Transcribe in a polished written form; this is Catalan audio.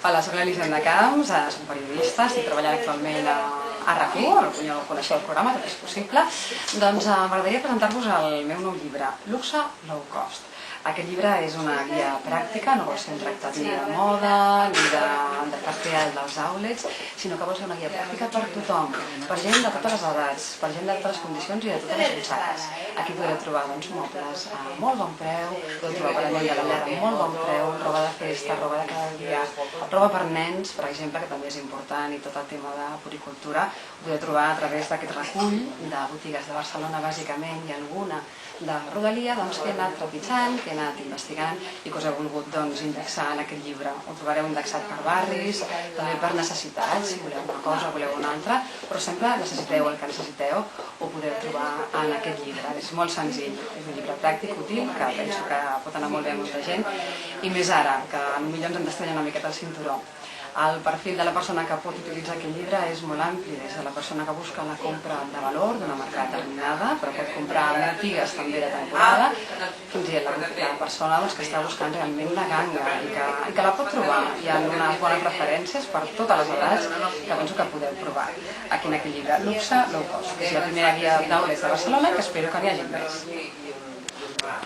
Hola, soc l'Elisenda Camps, soc periodista, estic treballant actualment a RAC1, coneixeu el programa, tot és possible. Doncs m'agradaria presentar-vos el meu nou llibre, Luxe Low Cost. Aquest llibre és una guia pràctica, no vol ser un tractat ni de moda, ni de cartell dels outlets, sinó que vol ser una guia pràctica per tothom, per gent de totes les edats, per gent de totes les condicions i de totes les butxaques. Aquí podreu trobar mobles a molt bon preu, podeu trobar parament de la llar a molt bon preu, roba de festa, roba de cada dia, roba per nens, per exemple, que també és important, i tot el tema de puricultura, ho podeu trobar a través d'aquest recull de botigues de Barcelona, bàsicament, i alguna de Rodalia, que he anat trepitjant, que he anat investigant i que us he volgut indexar en aquest llibre. Ho trobareu indexat per barris, també per necessitats, si voleu una cosa o voleu una altra, però sempre necessiteu el que necessiteu, ho podeu trobar en aquest llibre. És molt senzill, és un llibre pràctic, útil, que penso que pot anar molt bé a molta gent, i més ara, que potser ens hem d'estrellar una miqueta el cinturó. El perfil de la persona que pot utilitzar aquest llibre és molt ampli, des de la persona que busca la compra de valor d'una marca determinada, però pot comprar botigues també de temporada, fins i tot la persona que està buscant realment la ganga i que la pot trobar. Hi ha unes bones referències per totes les edats que penso que podeu provar aquí en aquest llibre, Luxe Low Cost, que és la primera guia d'outlets de Barcelona, que espero que n'hi hagi més.